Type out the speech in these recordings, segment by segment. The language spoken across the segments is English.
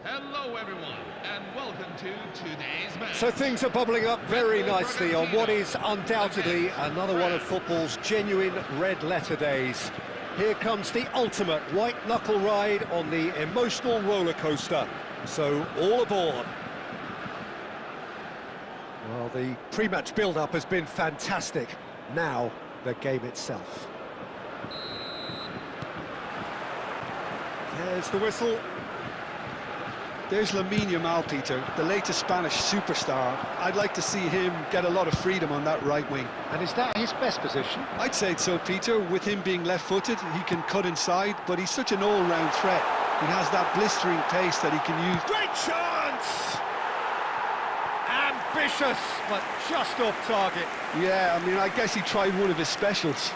Hello everyone, and welcome to today's match. So things are bubbling up very nicely on what is undoubtedly another one of football's genuine red-letter days. Here comes the ultimate white-knuckle ride on the emotional roller coaster. So, all aboard. Well, the pre-match build-up has been fantastic. Now, the game itself. There's the whistle. There's Lamine Yamal, Peter, the latest Spanish superstar. I'd like to see him get a lot of freedom on that right wing. And is that his best position? I'd say so, Peter. With him being left-footed, he can cut inside, but he's such an all-round threat. He has that blistering pace that he can use. Great chance! Ambitious, but just off target. Yeah, I mean, I guess he tried one of his specials.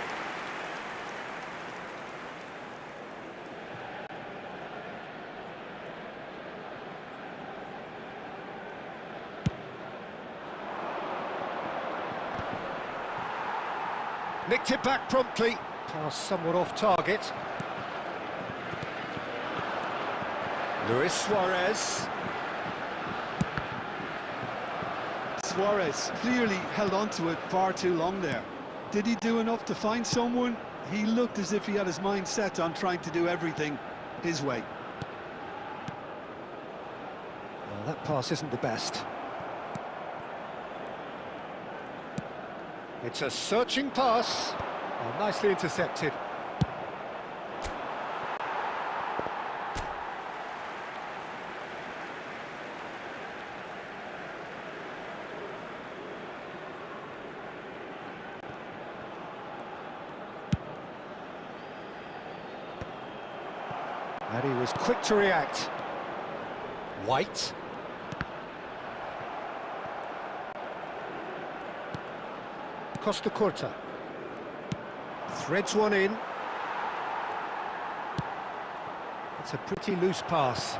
Nicked it back promptly. Pass somewhat off target. Luis Suarez. Suarez clearly held on to it far too long there. Did he do enough to find someone? He looked as if he had his mind set on trying to do everything his way. Well, that pass isn't the best. It's a searching pass. Oh, nicely intercepted. And he was quick to react. White. Costa Curta. Threads one in. It's a pretty loose pass.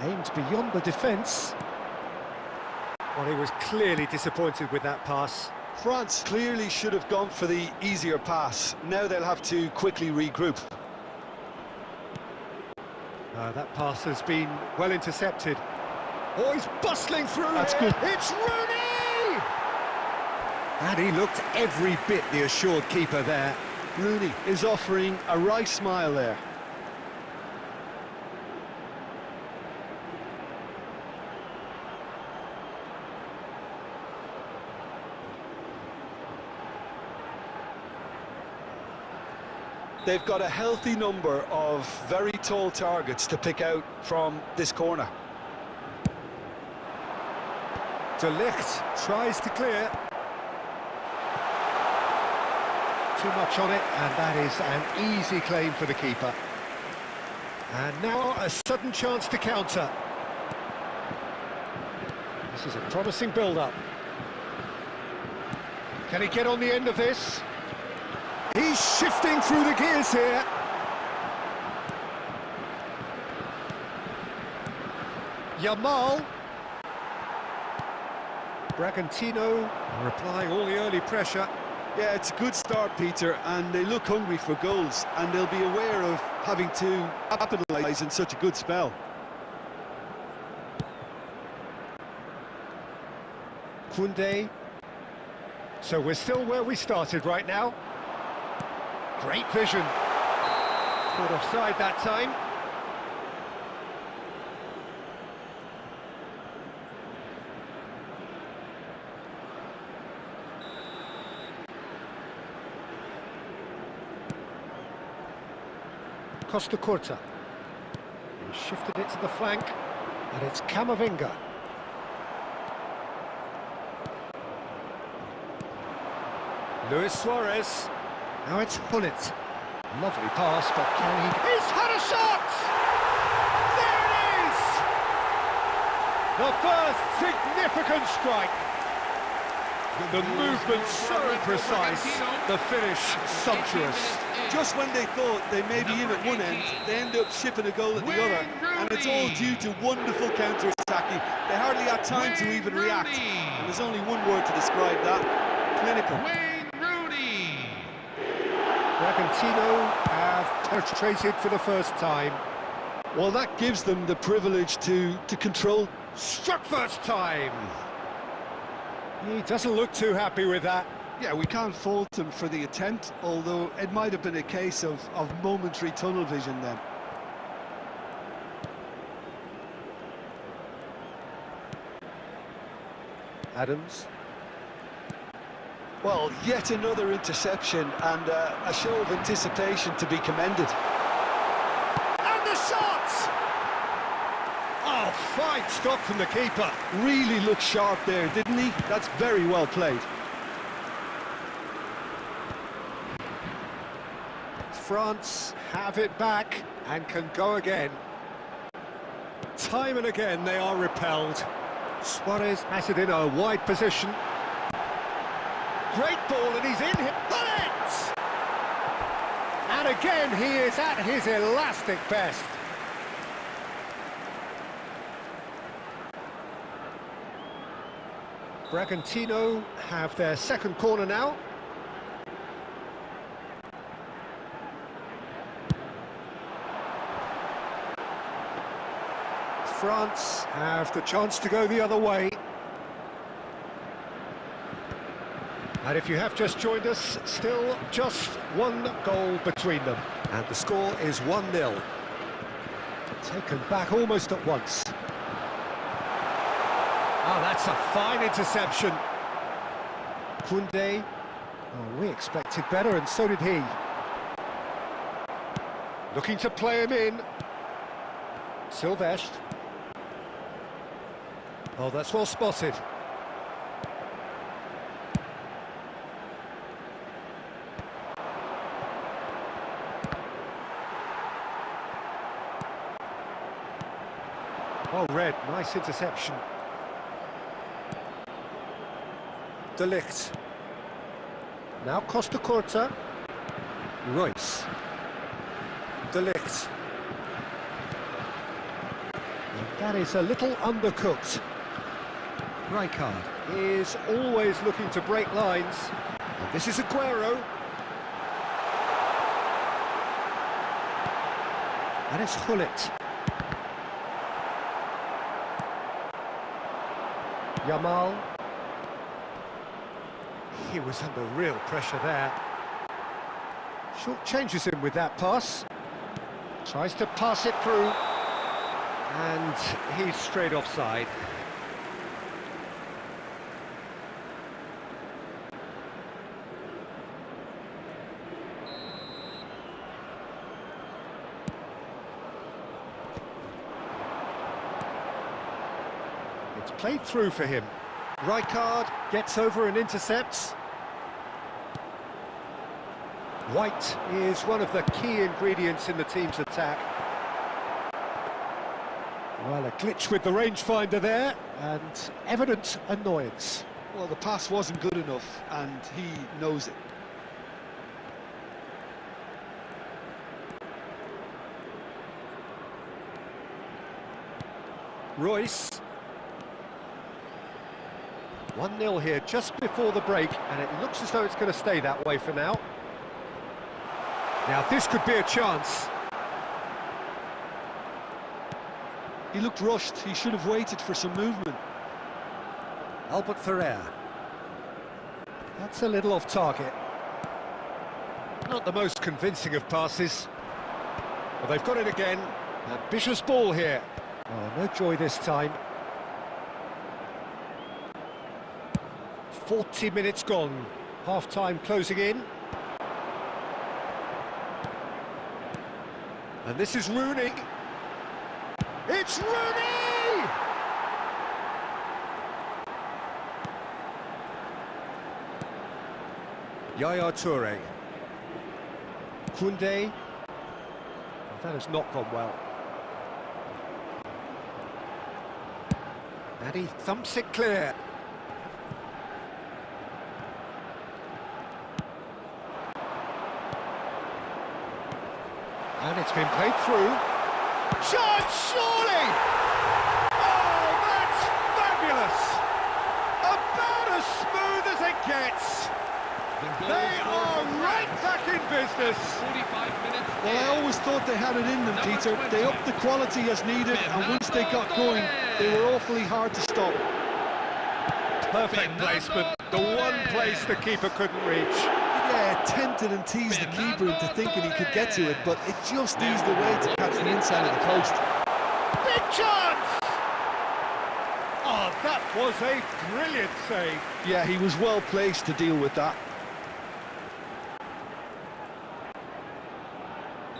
Aimed beyond the defence. Well, he was clearly disappointed with that pass. France clearly should have gone for the easier pass. Now they'll have to quickly regroup. That pass has been well intercepted. Oh, he's bustling through. That's here. good. It's Rooney! And he looked every bit the assured keeper there. Rooney is offering a wry smile there. They've got a healthy number of very tall targets to pick out from this corner. De Ligt tries to clear. Too much on it, and that is an easy claim for the keeper. And now a sudden chance to counter. This is a promising build-up. Can he get on the end of this? He's shifting through the gears here. Yamal. Bragantino are applying all the early pressure. Yeah, it's a good start, Peter, and they look hungry for goals, and they'll be aware of having to capitalise in such a good spell. Koundé. So we're still where we started right now. Great vision. Caught offside that time. Costa Curta. He shifted it to the flank, and it's Camavinga. Luis Suarez. Now it's Hullet. Lovely pass, but can he... He's had a shot! There it is! The first significant strike. The movement so precise, the finish sumptuous. Just when they thought they may be in at one end, they end up shipping a goal at the other, and it's all due to wonderful counter-attacking. They hardly had time to even react, and there's only one word to describe that: clinical. Bragantino have penetrated for the first time. Well, that gives them the privilege to control. Struck first time. He doesn't look too happy with that. Yeah, we can't fault him for the attempt, although it might have been a case of momentary tunnel vision then. Adams. Well, yet another interception and a show of anticipation to be commended. And the shot! Oh, fine stop from the keeper. Really looked sharp there, didn't he? That's very well played. France have it back and can go again. Time and again they are repelled. Suarez has it in a wide position. Great ball and he's in here. Bullet! And again he is at his elastic best. Bragantino have their second corner now. France have the chance to go the other way. And if you have just joined us, still just one goal between them. And the score is 1-0. Taken back almost at once. Oh, that's a fine interception. Koundé. Oh, we expected better, and so did he. Looking to play him in. Silvestre. Oh, that's well spotted. Oh, Red, nice interception. De Ligt. Now Costa Curta. Royce. De Ligt. That is a little undercooked. Rijkaard is always looking to break lines. And this is Aguero. And it's Gullit. Yamal. He was under real pressure there. Short changes him with that pass. Tries to pass it through. And he's straight offside. It's played through for him. Rijkaard gets over and intercepts. White is one of the key ingredients in the team's attack. Well, a glitch with the rangefinder there, and evident annoyance. Well, the pass wasn't good enough, and he knows it. Royce. 1-0 here just before the break, and it looks as though it's going to stay that way for now. Now, this could be a chance. He looked rushed. He should have waited for some movement. Albert Ferrer. That's a little off target. Not the most convincing of passes. Well, they've got it again. Ambitious ball here. Oh, no joy this time. 40 minutes gone. Half-time closing in. And this is Rooney. It's Rooney! Yaya Toure. Koundé. Well, that has not gone well. And he thumps it clear. And it's been played through. Shot, surely! Oh, that's fabulous! About as smooth as it gets. They are right back in business. 45 minutes. Well, I always thought they had it in them, Peter. They upped the quality as needed, and once they got going, they were awfully hard to stop. Perfect placement, the one place the keeper couldn't reach. Yeah, tempted and teased the keeper into thinking he could get to it, but it just eased away to catch the inside of the post. Big chance! Oh, that was a brilliant save. Yeah, he was well placed to deal with that.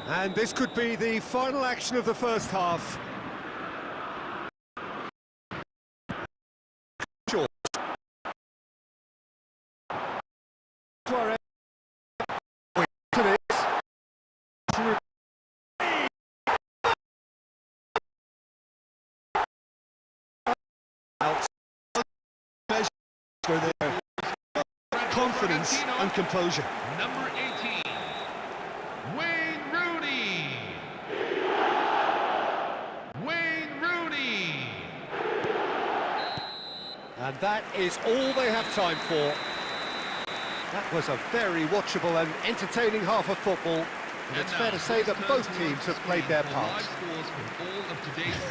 And this could be the final action of the first half. Sure. Suarez. To this. For their confidence and composure. Number 18, Wayne Rooney. Wayne Rooney. And that is all they have time for. That was a very watchable and entertaining half of football. And it's fair to say that both teams have played their part.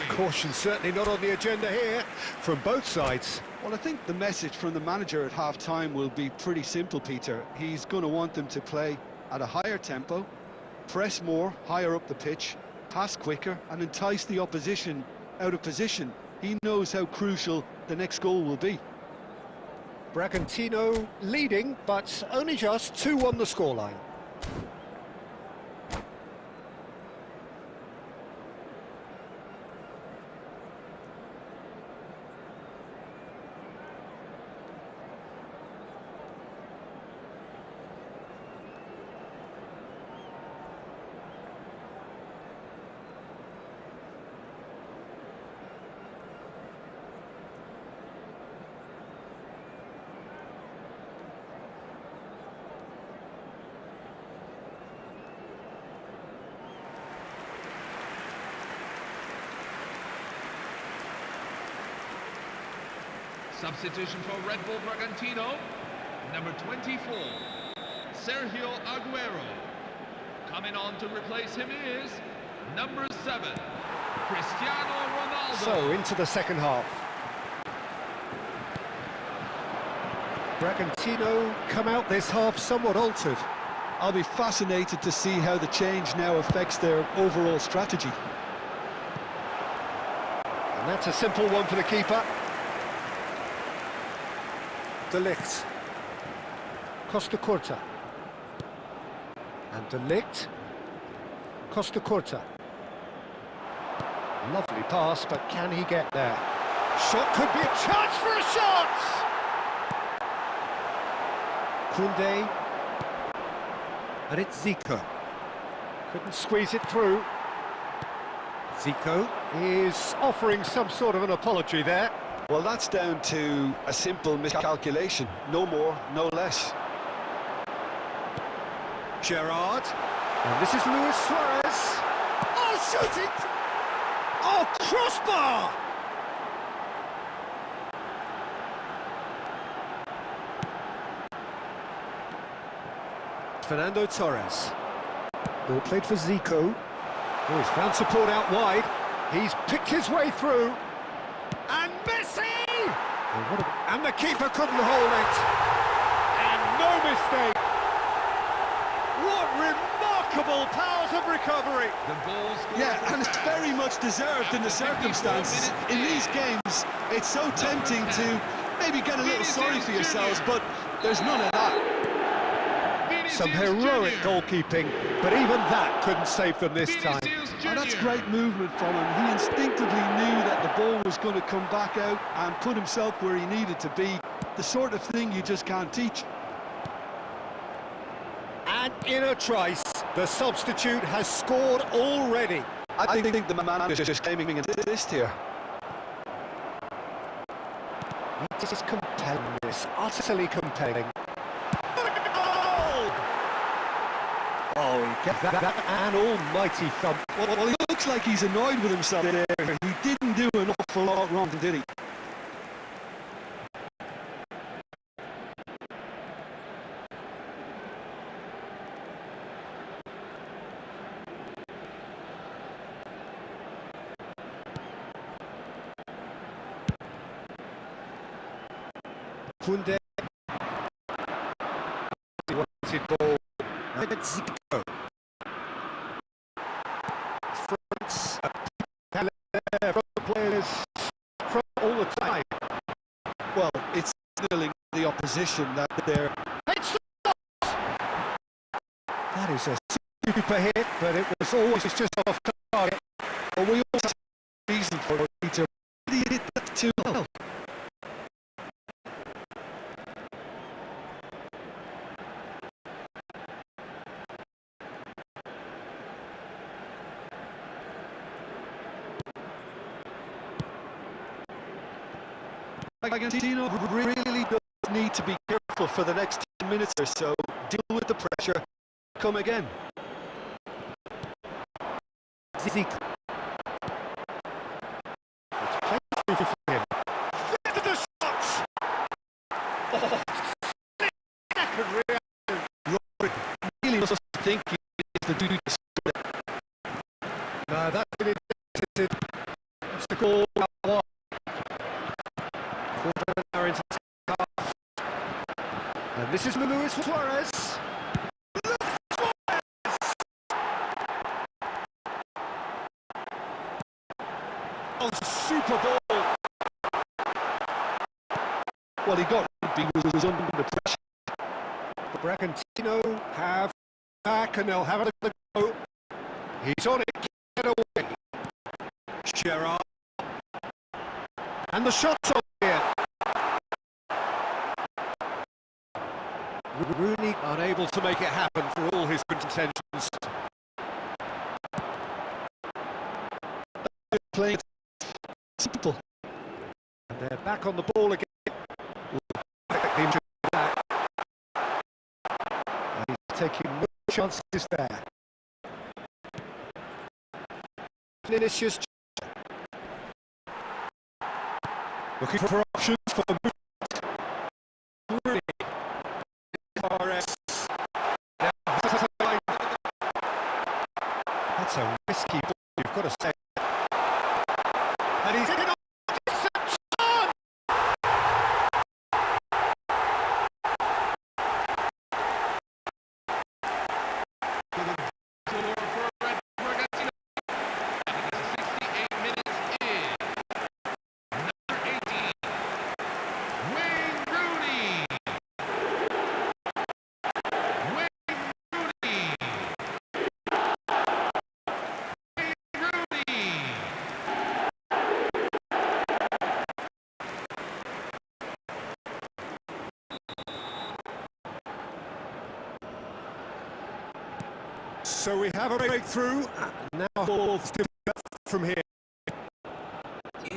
Caution certainly not on the agenda here from both sides. Well, I think the message from the manager at half-time will be pretty simple, Peter. He's going to want them to play at a higher tempo, press more, higher up the pitch, pass quicker, and entice the opposition out of position. He knows how crucial the next goal will be. Bragantino leading, but only just 2 on the scoreline. Substitution for Red Bull Bragantino, number 24, Sergio Aguero. Coming on to replace him is number 7, Cristiano Ronaldo. So, into the second half. Bragantino come out this half somewhat altered. I'll be fascinated to see how the change now affects their overall strategy. And that's a simple one for the keeper. De Ligt. Costa Curta. And De Ligt. Costa Curta. Lovely pass, but can he get there? Shot could be a chance for a shot! Koundé. And it's Zico. Couldn't squeeze it through. Zico is offering some sort of an apology there. Well, that's down to a simple miscalculation. No more, no less. Gerrard. And this is Luis Suarez. Oh, shooting! Oh, crossbar! Fernando Torres. Ball played for Zico. Oh, he's found support out wide. He's picked his way through. And Messi! And the keeper couldn't hold it. And no mistake. What remarkable powers of recovery. The goal scored. Yeah, and it's very much deserved in the circumstances. In these games, it's so tempting to maybe get a little sorry for yourselves, but there's none of that. Some heroic goalkeeping, but even that couldn't save them this time. And that's great movement from him. He instinctively knew that the ball was going to come back out and put himself where he needed to be. The sort of thing you just can't teach. And in a trice, the substitute has scored already. I think the manager is just claiming an assist here. It is compelling, this, utterly compelling. Oh, he gets that an almighty thump. Well, he looks like he's annoyed with himself there. He didn't do an awful lot wrong, did he? Koundé. Wanted ball. Zico. France. From the players from all the time. Well, it's signaling the opposition that they're... That is a super hit, but it was always just off target. Well, we also have a reason for it, Peter. He hit that too well. Argentina really does need to be careful for the next 10 minutes or so. Deal with the pressure. Come again. Zico. It's played for him. Fifth the shots! Oh, second reaction. Robert really must think he is the dude to score. No, that's been intended. It's the goal. Into half. And this is Luis Suarez. Oh, super ball. Well, he got it, was under pressure. The Bragantino have back and they'll have a go. He's on it, get away. Gerrard. And the shot's on here. Rooney unable to make it happen for all his good intentions. Playing simple. And they're back on the ball again. And he's taking no chances there. Vinicius looking for options for Rooney. That's a risky ball, you've got to say. And he's in on deception! So we have a breakthrough, and now ball to from here. Not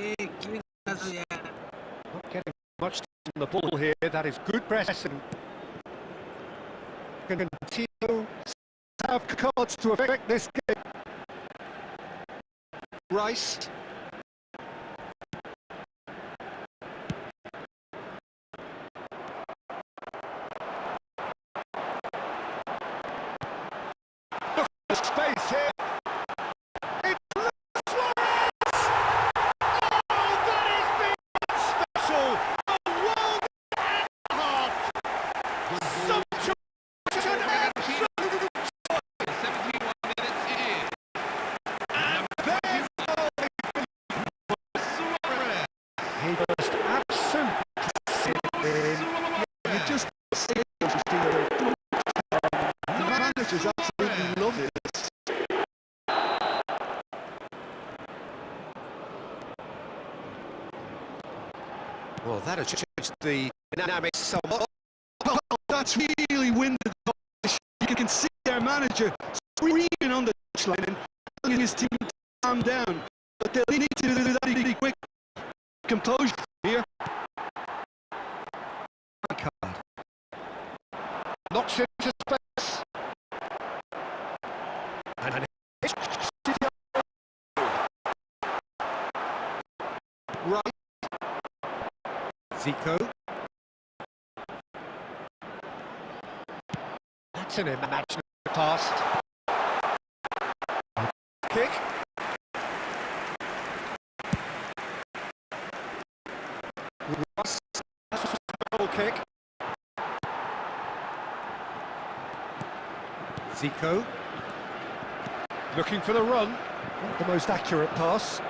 getting much on the ball here, that is good pressing. Can continue to have cards to affect this game. Rice. Space here. It's Suarez! Oh, that is big special! A world and a half! Such an absolute 71 minutes in. and there's Suarez. he just absolutely You just see the manager's absolutely lovely. well, that has changed the dynamics somewhat. Oh, that's really winded the competition. You can see their manager screaming on the touchline and telling his team to calm down. But they'll need to do that really quick. Composure here. Card. Knocks into space. And right. Zico. That's an imaginary pass. Kick. Ross. That's a goal kick. Zico. Looking for the run. Not the most accurate pass.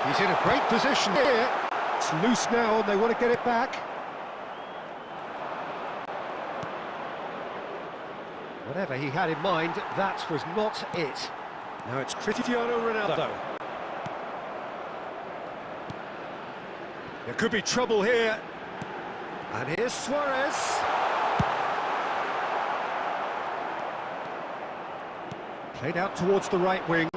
He's in a great position here. It's loose now and they want to get it back. Whatever he had in mind, that was not it. Now it's Cristiano Ronaldo. There could be trouble here. And here's Suarez. Played out towards the right wing.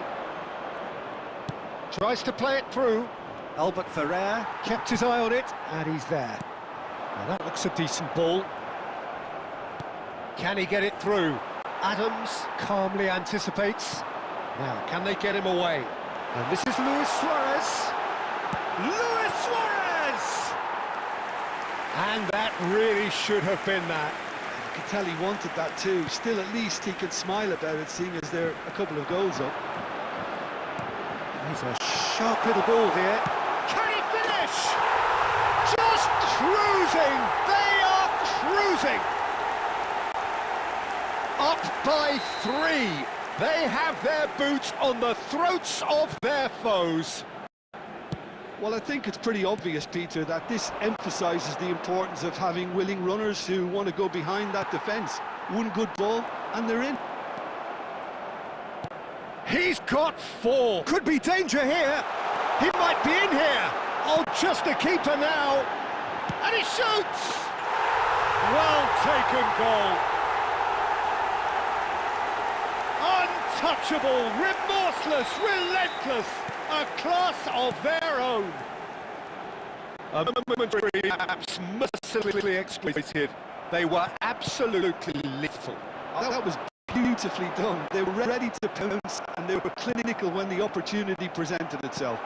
Tries to play it through. Albert Ferrer kept his eye on it, and he's there. Now that looks a decent ball. Can he get it through? Adams calmly anticipates. Now, can they get him away? And this is Luis Suarez. Luis Suarez! And that really should have been that. You can tell he wanted that too. Still, at least he can smile about it, seeing as they're a couple of goals up. He's a sharp little ball here. Can he finish? Just cruising! They are cruising! Up by 3. They have their boots on the throats of their foes. Well, I think it's pretty obvious, Peter, that this emphasises the importance of having willing runners who want to go behind that defence. One good ball, and they're in. He's got 4. Could be danger here. He might be in here. Oh, just a keeper now. And he shoots. Well taken goal. Untouchable, remorseless, relentless. A class of their own. A momentary lapse mercilessly exploited. They were absolutely lethal. That was beautifully done. They were ready to pounce, and they were clinical when the opportunity presented itself.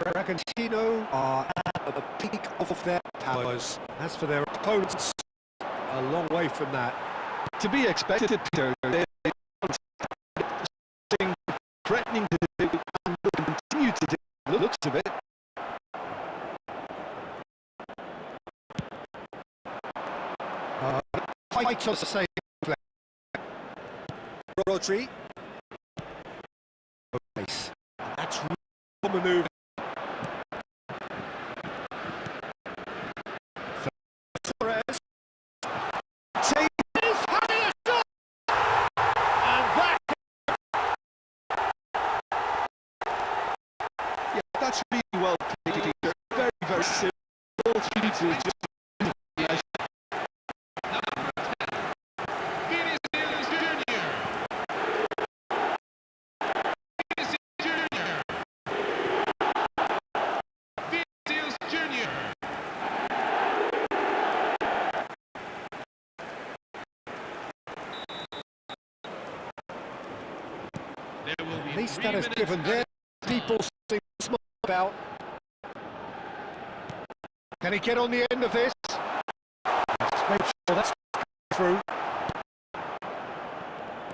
Bragantino are at the peak of their powers. As for their opponents, a long way from that. To be expected, Peter. They're threatening to do and will continue to do the looks of it. Fight on the same play. Rodri. Nice. That's a manoeuvre. Suarez. Is having a shot! And that... Yeah, that's really well played, Peter. Very, very simple. All three to just... At least that has given their people something to smile about. Can he get on the end of this? Let's make sure that's through.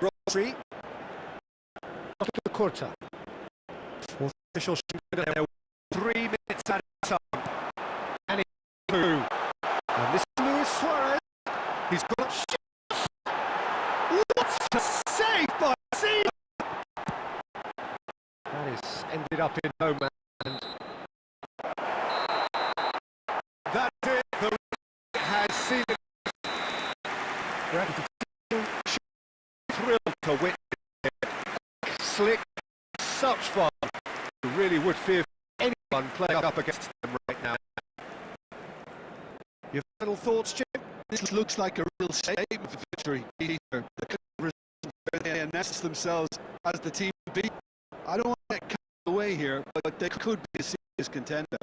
Rodri. Corta. Fourth official there. 3 minutes at a time. And he's through. And this is Luis Suarez. He's got shots. What a save by Zia! That is ended up in no man's land. That's it. The league has seen it. Thrilled to witness it. Slick, such fun. You really would fear anyone playing up against them right now. Your final thoughts, Jim? This looks like a real statement of victory, Peter. The result where they announced themselves as the team B. I don't want to get carried away here, but they could be a serious contender.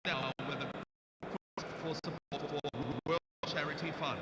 Now with a for support for World Charity Fund.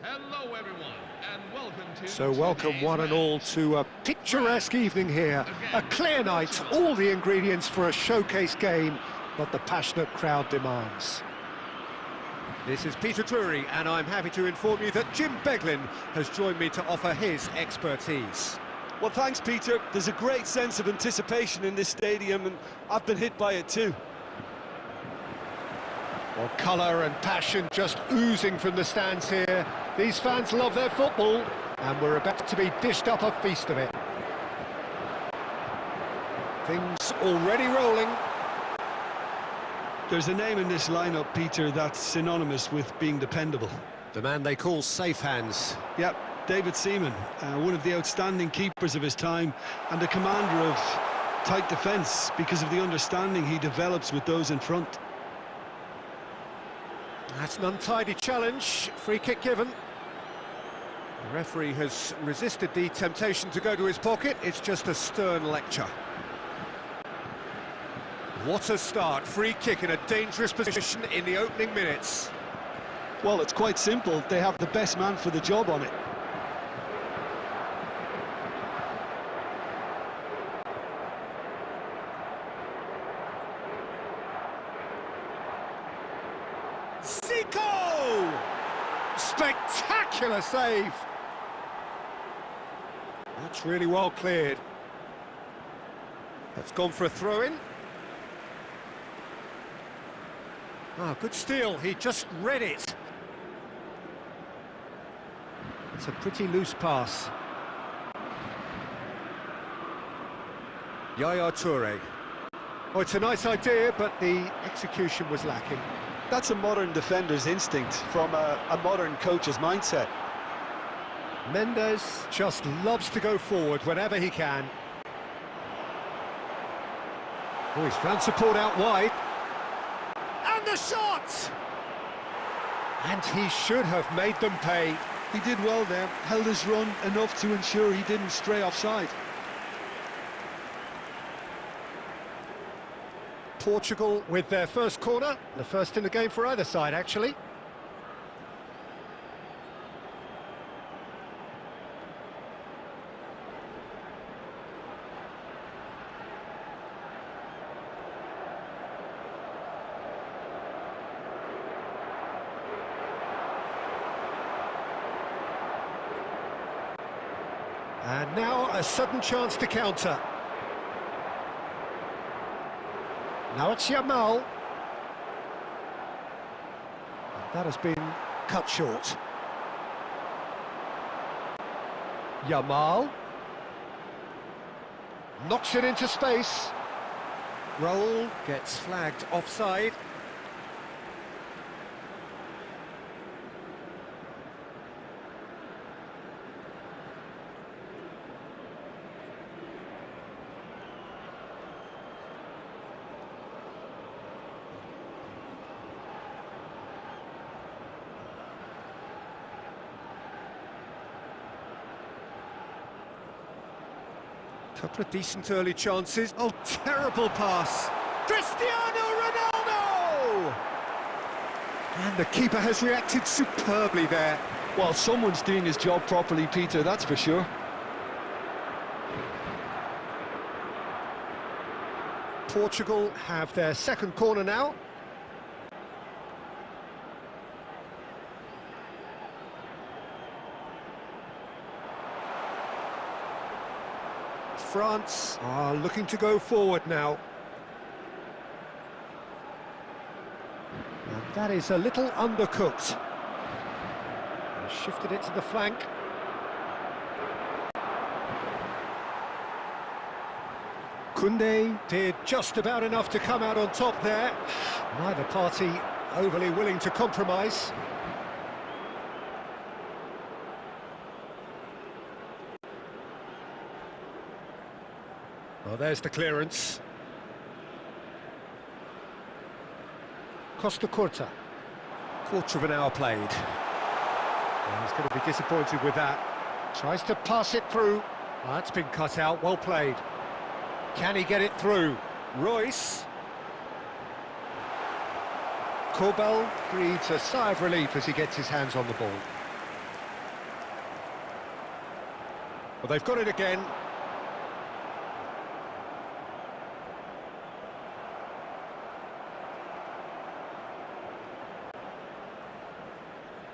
Hello everyone, and welcome to... So welcome one and all to a picturesque evening here. A clear night, all the ingredients for a showcase game, but the passionate crowd demands. This is Peter Drury, and I'm happy to inform you that Jim Beglin has joined me to offer his expertise. Well, thanks, Peter. There's a great sense of anticipation in this stadium, and I've been hit by it too. Well, colour and passion just oozing from the stands here. These fans love their football, and we're about to be dished up a feast of it. Things already rolling. There's a name in this lineup, Peter, that's synonymous with being dependable. The man they call safe hands. Yep, David Seaman, one of the outstanding keepers of his time, and a commander of tight defence because of the understanding he develops with those in front. That's an untidy challenge, free kick given. The referee has resisted the temptation to go to his pocket. It's just a stern lecture. What a start, free kick in a dangerous position in the opening minutes. Well, it's quite simple, they have the best man for the job on it. Zico! Spectacular save! That's really well cleared. That's gone for a throw-in. Ah, good steal, he just read it. It's a pretty loose pass. Yaya Toure. Oh, it's a nice idea, but the execution was lacking. That's a modern defender's instinct from a modern coach's mindset. Mendes just loves to go forward whenever he can. Oh, he's found support out wide. And the shot! And he should have made them pay. He did well there, held his run enough to ensure he didn't stray offside. Portugal with their first corner, the first in the game for either side, actually. And now a sudden chance to counter. Now it's Yamal. And that has been cut short. Yamal. Knocks it into space. Rawal gets flagged offside. Couple of decent early chances. Oh, terrible pass. Cristiano Ronaldo! And the keeper has reacted superbly there. Well, someone's doing his job properly, Peter, that's for sure. Portugal have their second corner now. France are looking to go forward now. And that is a little undercooked. And shifted it to the flank. Koundé did just about enough to come out on top there. Neither party overly willing to compromise. Well, there's the clearance. Costa Curta. Quarter of an hour played. Well, he's going to be disappointed with that. Tries to pass it through. Well, that's been cut out, well played. Can he get it through? Royce. Kobel breathes a sigh of relief as he gets his hands on the ball. Well, they've got it again.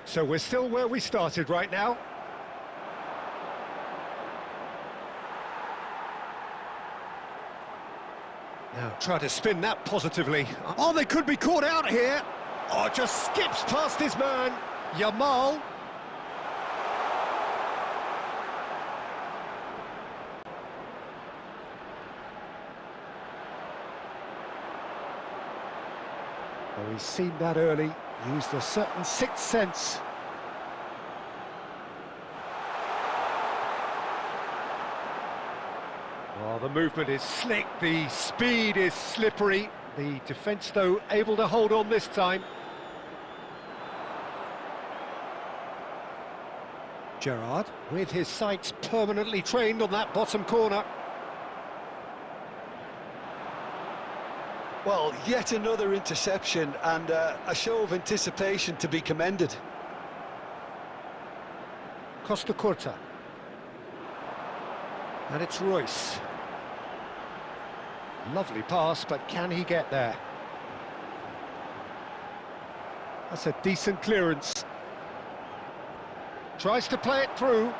So we're still where we started right now. Now try to spin that positively. Oh, they could be caught out here. Oh, just skips past his man, Yamal. Oh, he's seen that early. Used a certain sixth sense. Well, the movement is slick, the speed is slippery. The defence, though, able to hold on this time. Gerrard, with his sights permanently trained on that bottom corner. Well, yet another interception and a show of anticipation to be commended. Costa Curta. And it's Royce. Lovely pass, but can he get there? That's a decent clearance. Tries to play it through.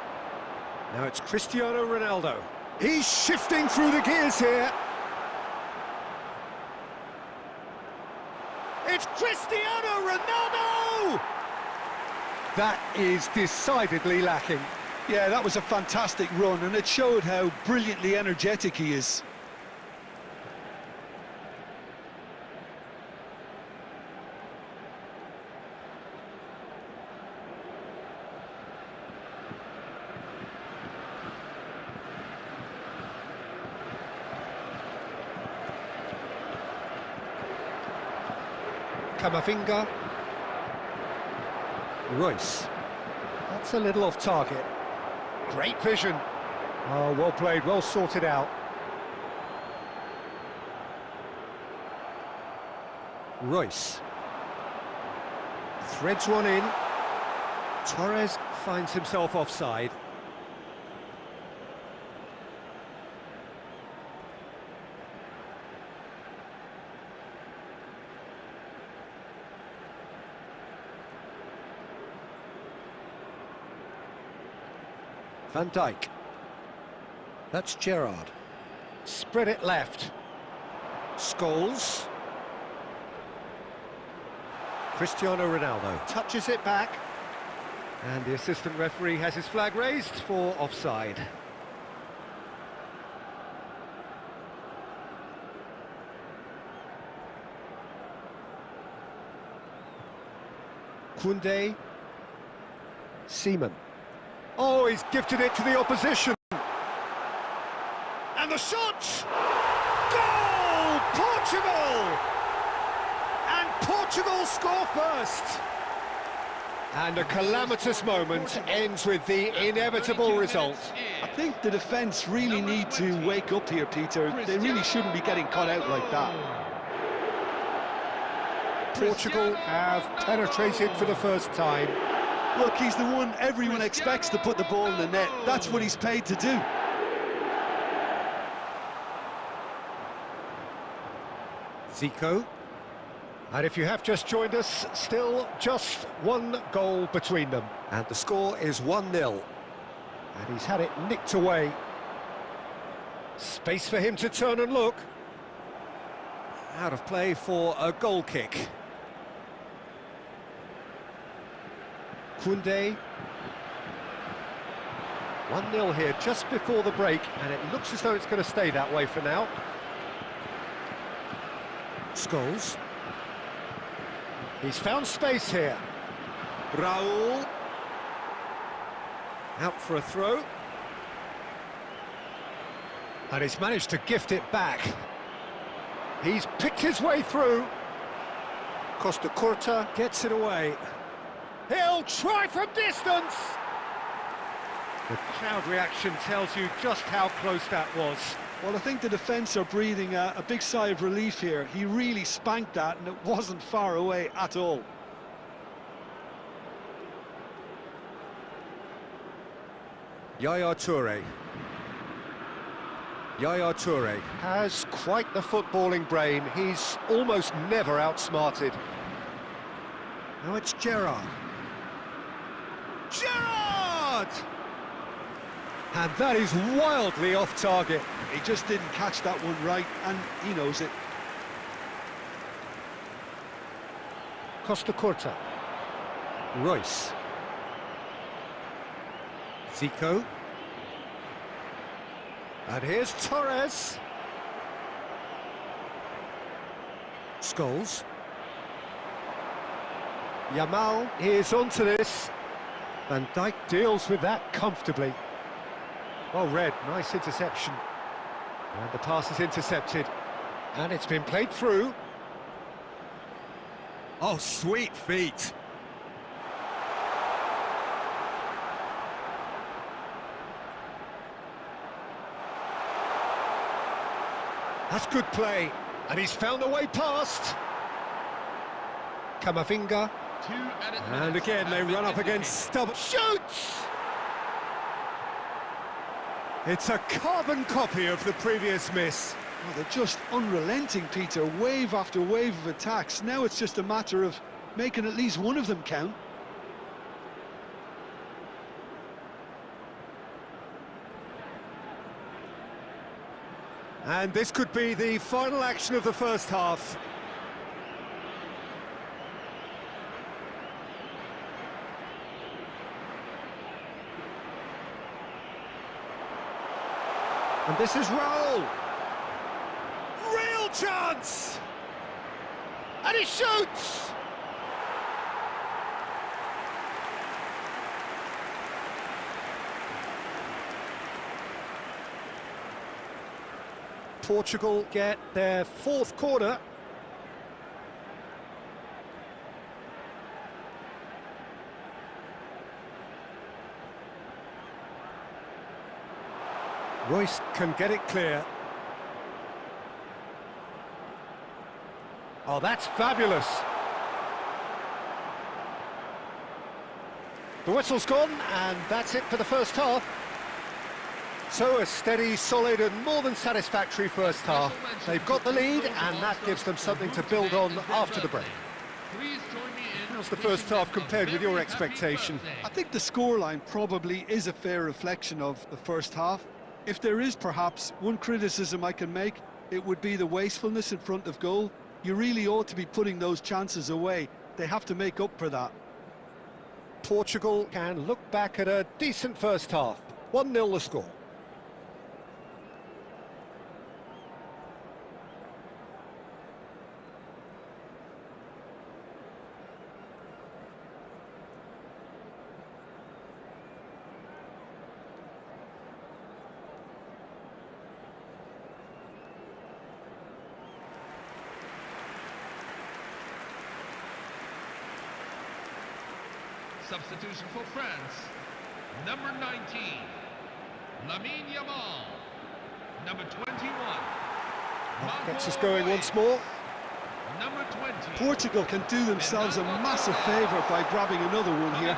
Now it's Cristiano Ronaldo. He's shifting through the gears here. It's Cristiano Ronaldo! That is decidedly lacking. Yeah, that was a fantastic run, and it showed how brilliantly energetic he is. Camavinga. Royce. That's a little off target. Great vision. Oh, well played, well sorted out. Royce. Threads one in. Torres finds himself offside. Van Dijk. That's Gerrard. Spread it left. Scholes. Cristiano Ronaldo touches it back. And the assistant referee has his flag raised for offside. Koundé. Seaman. Oh, he's gifted it to the opposition. And the shot! Goal! Portugal! And Portugal score first. And a calamitous moment ends with the inevitable result. I think the defence really need to wake up here, Peter. They really shouldn't be getting caught out like that. Portugal have penetrated for the first time. Look, he's the one everyone expects to put the ball in the net. That's what he's paid to do. Zico. And if you have just joined us, still just one goal between them. And the score is 1-0. And he's had it nicked away. Space for him to turn and look. Out of play for a goal kick. Koundé. 1-0 here just before the break, and it looks as though it's going to stay that way for now. Scholes. He's found space here. Rawal. Out for a throw. And he's managed to gift it back. He's picked his way through. Costa Curta gets it away. He'll try from distance! The crowd reaction tells you just how close that was. Well, I think the defence are breathing a big sigh of relief here. He really spanked that, and it wasn't far away at all. Yaya Toure. Yaya Toure has quite the footballing brain. He's almost never outsmarted. Now it's Gerrard. Gerrard! And that is wildly off target. He just didn't catch that one right, and he knows it. Costa Curta. Royce. Zico. And here's Torres. Scholes. Yamal is onto this. Van Dijk deals with that comfortably. Well read, nice interception. And the pass is intercepted. And it's been played through. Oh, sweet feet. That's good play. And he's found a way past. Camavinga. And again, they run up against stubborn... Shoots! It's a carbon copy of the previous miss. Oh, they're just unrelenting, Peter. Wave after wave of attacks. Now it's just a matter of making at least one of them count. And this could be the final action of the first half. And this is Rawal. Real chance! And he shoots! Portugal get their fourth corner. Royce can get it clear. Oh, that's fabulous. The whistle's gone, and that's it for the first half. So a steady, solid and more than satisfactory first half. They've got the lead, and that gives them something to build on after the break. How's the first half compared with your expectation? I think the scoreline probably is a fair reflection of the first half. If there is perhaps one criticism I can make, it would be the wastefulness in front of goal. You really ought to be putting those chances away. They have to make up for that. Portugal can look back at a decent first half. 1-0 the score. Substitution for France, number 19, Lamine Yamal, number 21. Gets us going once more. Number 20. Portugal can do themselves a massive favour by grabbing another one here.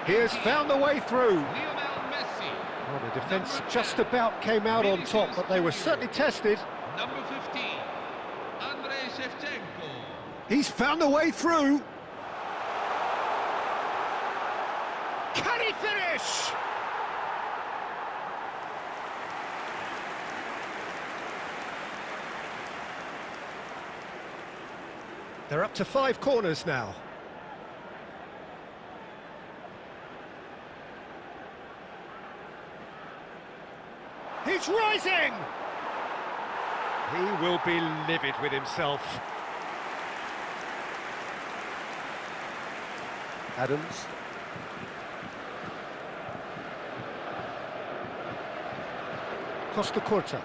He has found a way through. Lionel Messi. Well, the defence just about came out on top, but they were certainly tested. Number 15, Andrei Shevchenko. He's found a way through. Can he finish? They're up to 5 corners now. He's rising! He will be livid with himself. Adams. Costa Curta.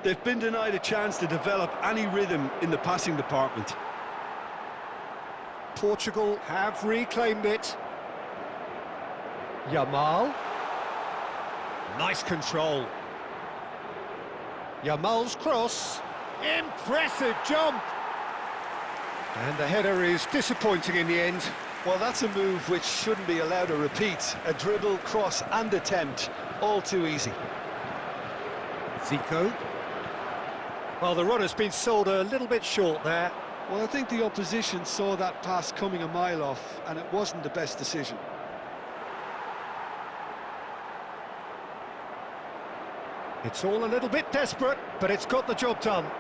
They've been denied a chance to develop any rhythm in the passing department. Portugal have reclaimed it. Yamal. Nice control. Yamal's cross. Impressive jump. And the header is disappointing in the end. Well, that's a move which shouldn't be allowed to repeat. A dribble, cross and attempt, all too easy. Zico. Well, the run has been sold a little bit short there. Well, I think the opposition saw that pass coming a mile off, and it wasn't the best decision. It's all a little bit desperate, but it's got the job done.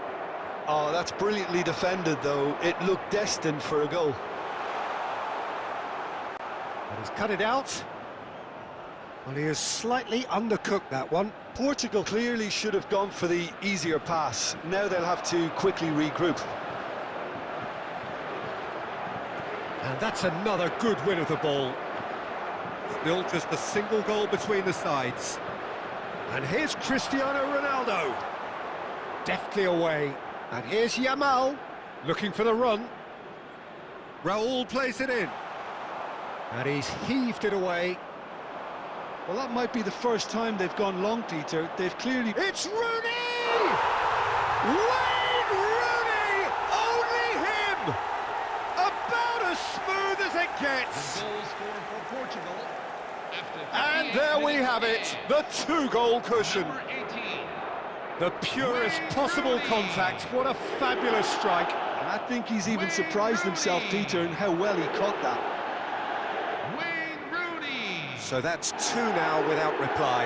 Oh, that's brilliantly defended, though. It looked destined for a goal. And he's cut it out. Well, he has slightly undercooked that one. Portugal clearly should have gone for the easier pass. Now they'll have to quickly regroup. And that's another good win of the ball. Still just a single goal between the sides. And here's Cristiano Ronaldo. Deftly away. And here's Yamal, looking for the run. Raul plays it in. And he's heaved it away. Well, that might be the first time they've gone long, Peter. They've clearly... It's Rooney! Wayne Rooney! Only him! About as smooth as it gets. Goal scored for Portugal. And there we have it, the 2-goal cushion. Number 18. The purest possible contact. What a fabulous strike. And I think he's even surprised himself, Peter, in how well he caught that. Wayne Rooney. So that's 2 now without reply.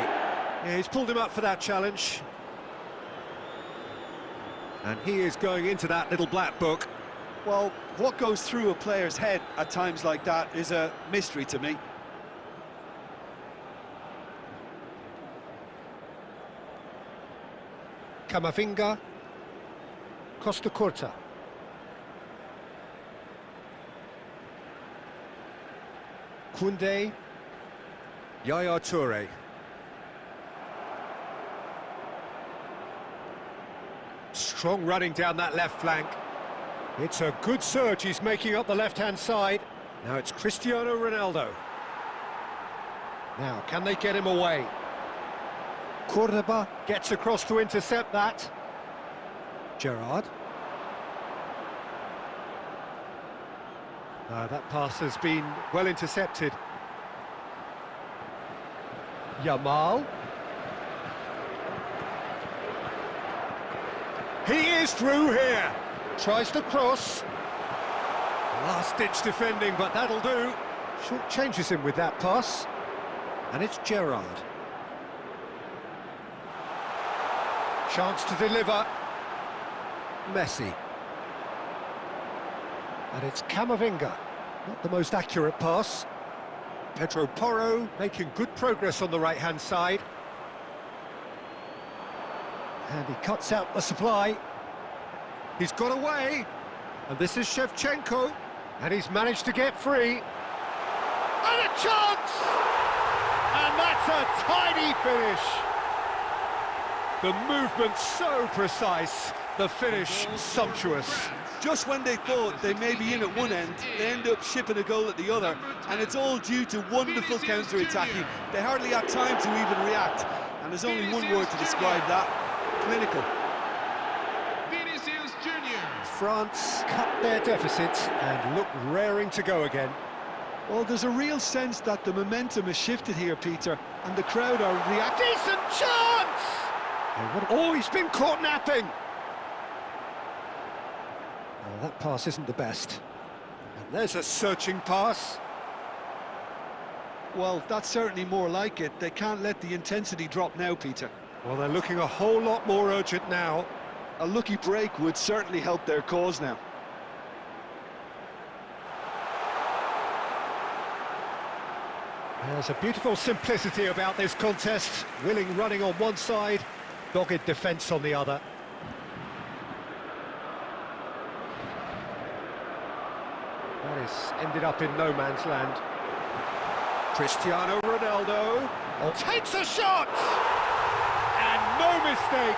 Yeah, he's pulled him up for that challenge. And he is going into that little black book. Well, what goes through a player's head at times like that is a mystery to me. Camavinga. Costa Curta. Koundé. Yaya Touré. Strong running down that left flank. It's a good surge he's making up the left-hand side. Now it's Cristiano Ronaldo. Now, can they get him away? Cordoba gets across to intercept that. Gerrard. That pass has been well intercepted. Yamal. He is through here. Tries to cross. Last-ditch defending, but that'll do. Short changes him with that pass. And it's Gerrard. Chance to deliver. Messi. And it's Camavinga. Not the most accurate pass. Pedro Porro making good progress on the right-hand side. And he cuts out the supply. He's got away. And this is Shevchenko. And he's managed to get free. And a chance! And that's a tidy finish. The movement so precise. The finish sumptuous. Just when they thought they may be in at one end, they end up shipping a goal at the other, and it's all due to wonderful counter-attacking. They hardly had time to even react, and there's only one word to describe that: clinical. France cut their deficit and look raring to go again. Well, there's a real sense that the momentum has shifted here, Peter, and the crowd are reacting. Decent chance! Oh, he's been caught napping. Oh, that pass isn't the best. And there's a searching pass. Well, that's certainly more like it. They can't let the intensity drop now, Peter. Well, they're looking a whole lot more urgent now. A lucky break would certainly help their cause now. There's a beautiful simplicity about this contest. Willing running on one side, dogged defence on the other. That has ended up in no man's land. Cristiano Ronaldo takes a shot! And no mistake!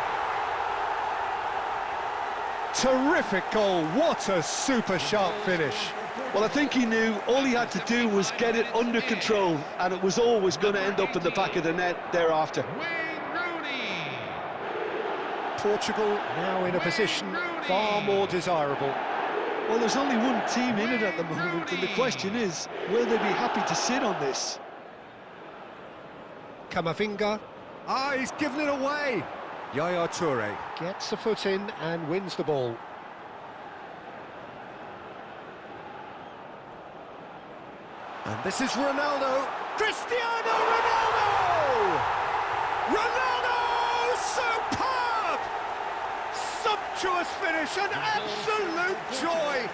Terrific goal, what a super sharp finish. Well, I think he knew all he had to do was get it under control, and it was always going to end up in the back of the net thereafter. Portugal now in a position far more desirable. Well, there's only one team in it at the moment, and the question is, will they be happy to sit on this? Camavinga. He's given it away. Yaya Toure gets a foot in and wins the ball. And this is Ronaldo. Cristiano Ronaldo! Ronaldo! Superb! Sumptuous finish, an absolute joy!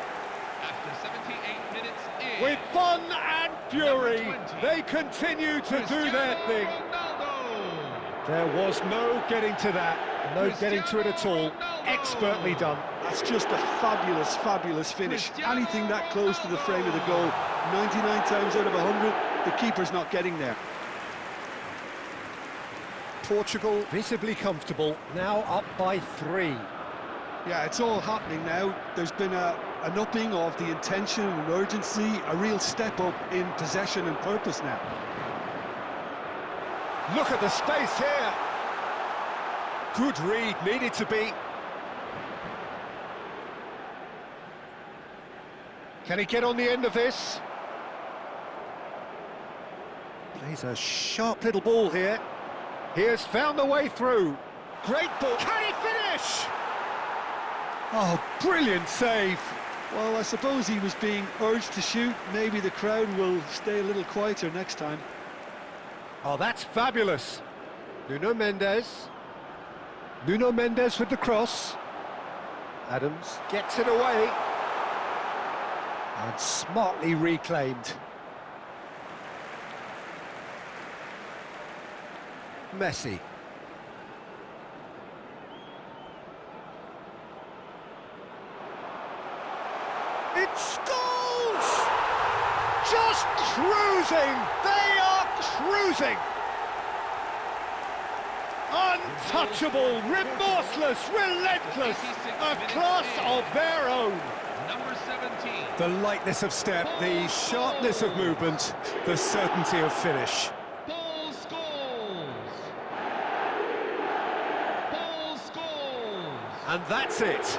After 78 minutes in, With fun and fury, they continue to do their thing. There was no getting to that, no getting to it at all. Expertly done. That's just a fabulous, fabulous finish. Anything that close to the frame of the goal, 99 times out of 100, the keeper's not getting there. Portugal visibly comfortable, now up by 3. Yeah, it's all happening now. There's been an upping of the intention and urgency, a real step up in possession and purpose now. Look at the space here. Good read, needed to be. Can he get on the end of this? Plays a sharp little ball here. He has found the way through. Great ball. Can he finish? Oh, brilliant save. Well, I suppose he was being urged to shoot. Maybe the crowd will stay a little quieter next time. Oh, that's fabulous. Nuno Mendes. Nuno Mendes with the cross. Adams gets it away. And smartly reclaimed. Messi. It's goals! Just cruising! They are cruising! Untouchable, remorseless, relentless, a class of their own. Number 17. The lightness of step, the sharpness of movement, the certainty of finish. Ball scores. And that's it.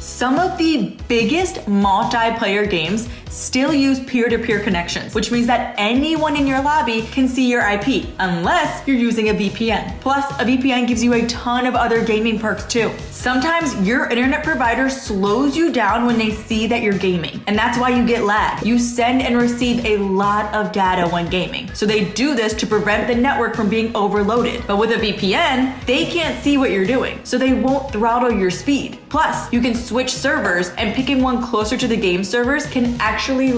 Some of the biggest multiplayer games still use peer-to-peer connections, which means that anyone in your lobby can see your IP, unless you're using a VPN. Plus, a VPN gives you a ton of other gaming perks too. Sometimes your internet provider slows you down when they see that you're gaming, and that's why you get lag. You send and receive a lot of data when gaming, so they do this to prevent the network from being overloaded. But with a VPN, they can't see what you're doing, so they won't throttle your speed. Plus, you can switch servers, and picking one closer to the game servers can actually